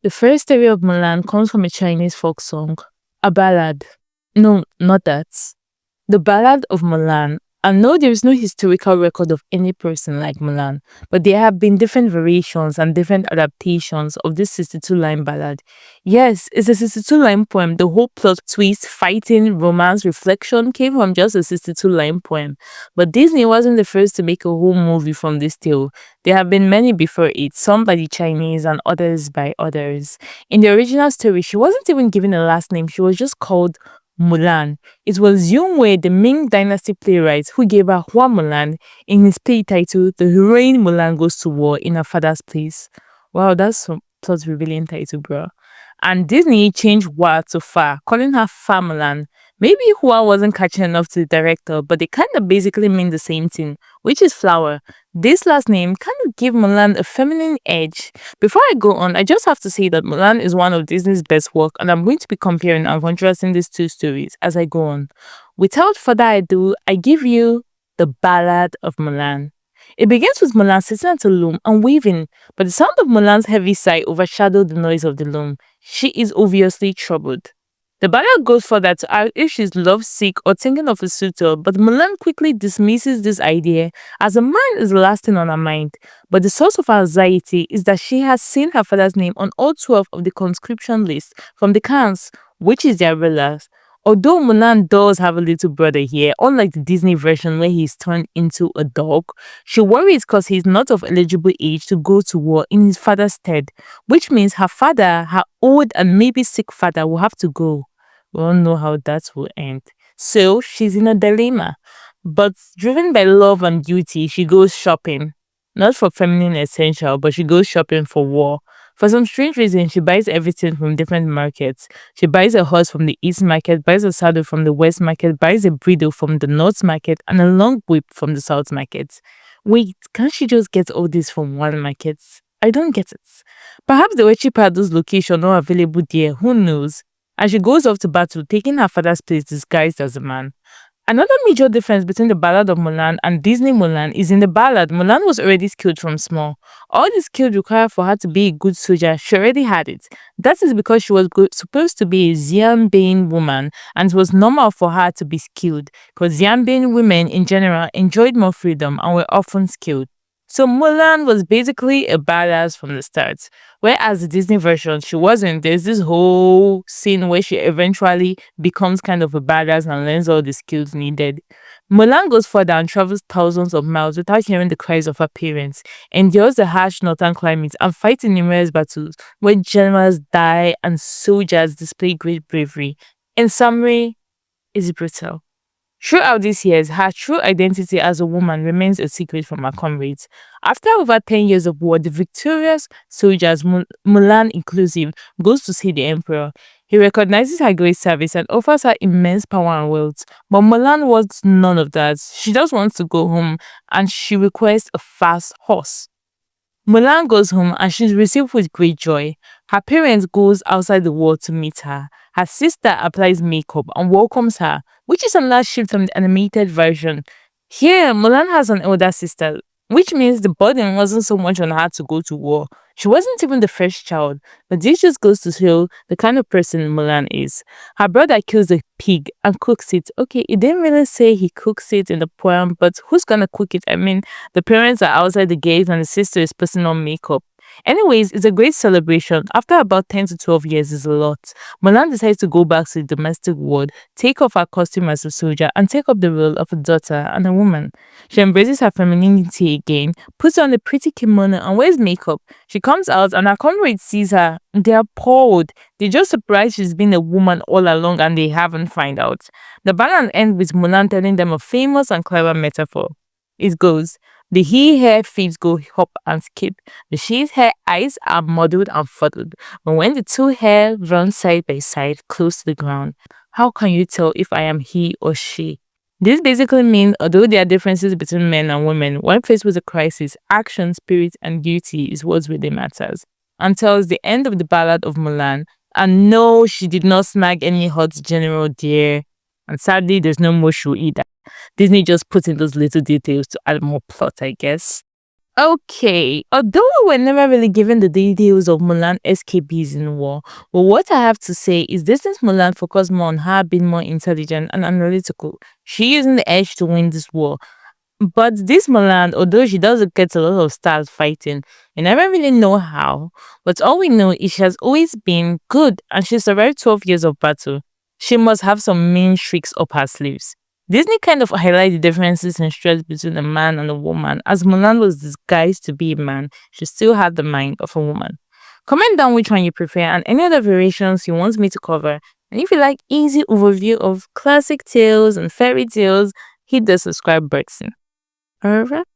The first story of Mulan comes from a Chinese folk song, a ballad. No, not that. The Ballad of Mulan. And no, there is no historical record of any person like Mulan, but there have been different variations and different adaptations of this 62-line ballad. Yes, it's a 62-line poem. The whole plot, twist, fighting, romance, reflection came from just a 62-line poem. But Disney wasn't the first to make a whole movie from this tale. There have been many before it, some by the Chinese and others by others. In the original story, she wasn't even given a last name. She was just called Mulan. It was Wei, the Ming Dynasty playwright, who gave her Hua Mulan in his play title The Heroine Mulan Goes to War in Her Father's Place. Wow, that's some plot revealing title, bro. And Disney changed Hua to Fa, calling her Fa Mulan. Maybe Hua wasn't catching enough to the director, but they kind of basically mean the same thing, which is flower. This last name kind of gave Mulan a feminine edge. Before I go on, I just have to say that Mulan is one of Disney's best work, and I'm going to be comparing and contrasting these two stories as I go on. Without further ado, I give you the Ballad of Mulan. It begins with Mulan sitting at a loom and weaving, but the sound of Mulan's heavy sigh overshadowed the noise of the loom. She is obviously troubled. The ballad goes further to ask if she's lovesick or thinking of a suitor, but Mulan quickly dismisses this idea as a man is the last thing on her mind. But the source of her anxiety is that she has seen her father's name on all 12 of the conscription list from the clans, which is their rulers. Although Mulan does have a little brother here, unlike the Disney version where he's turned into a dog, she worries because he's not of eligible age to go to war in his father's stead, which means her father, her old and maybe sick father, will have to go. We all know how that will end. So she's in a dilemma. But driven by love and duty, she goes shopping. Not for feminine essential, but she goes shopping for war. For some strange reason, she buys everything from different markets. She buys a horse from the East market, buys a saddle from the West market, buys a bridle from the North market, and a long whip from the South market. Wait, can't she just get all this from one market? I don't get it. Perhaps the were cheaper at those locations not available there, who knows? And she goes off to battle, taking her father's place disguised as a man. Another major difference between the Ballad of Mulan and Disney Mulan is in the ballad, Mulan was already skilled from small. All the skills required for her to be a good soldier, she already had it. That is because she was supposed to be a Xianbei woman, and it was normal for her to be skilled, because Xianbei women in general enjoyed more freedom and were often skilled. So Mulan was basically a badass from the start. Whereas the Disney version, she wasn't. There's this whole scene where she eventually becomes kind of a badass and learns all the skills needed. Mulan goes further and travels thousands of miles without hearing the cries of her parents, endures the harsh northern climate, and fights in numerous battles where generals die and soldiers display great bravery. In summary, it's brutal. Throughout these years, her true identity as a woman remains a secret from her comrades. After over 10 years of war, the victorious soldiers, Mulan inclusive, goes to see the emperor. He recognizes her great service and offers her immense power and wealth. But Mulan wants none of that. She just wants to go home and she requests a fast horse. Mulan goes home and she's received with great joy. Her parents goes outside the world to meet her. Her sister applies makeup and welcomes her, which is another shift from the animated version. Here, Mulan has an elder sister, which means the burden wasn't so much on her to go to war. She wasn't even the first child, but this just goes to show the kind of person Mulan is. Her brother kills a pig and cooks it. Okay, it didn't really say he cooks it in the poem, but who's gonna cook it? I mean, the parents are outside the gate and the sister is putting on makeup. Anyways, it's a great celebration. After about 10 to 12 years is a lot. Mulan decides to go back to the domestic world, take off her costume as a soldier, and take up the role of a daughter and a woman. She embraces her femininity again, puts on a pretty kimono and wears makeup. She comes out and her comrades sees her. They're appalled. They're just surprised she's been a woman all along and they haven't found out. The ballad ends with Mulan telling them a famous and clever metaphor. It goes, the he hair feet go hop and skip. The she's hair eyes are muddled and fuddled. But when the two hair run side by side close to the ground, how can you tell if I am he or she? This basically means although there are differences between men and women, when faced with a crisis, action, spirit, and duty is what really matters. Until the end of the Ballad of Mulan. And no, she did not snag any hot general there. And sadly, there's no more show either. Disney just put in those little details to add more plot, I guess. Okay, although we were never really given the details of Mulan escapees in war, but what I have to say is this since Mulan focused more on her being more intelligent and analytical, she using the edge to win this war. But this Mulan, although she does get a lot of stars fighting, we never really know how. But all we know is she has always been good and she survived 12 years of battle. She must have some mean tricks up her sleeves. Disney kind of highlight the differences in strength between a man and a woman, as Mulan was disguised to be a man, she still had the mind of a woman. Comment down which one you prefer and any other variations you want me to cover. And if you like easy overview of classic tales and fairy tales, hit the subscribe button. Alright.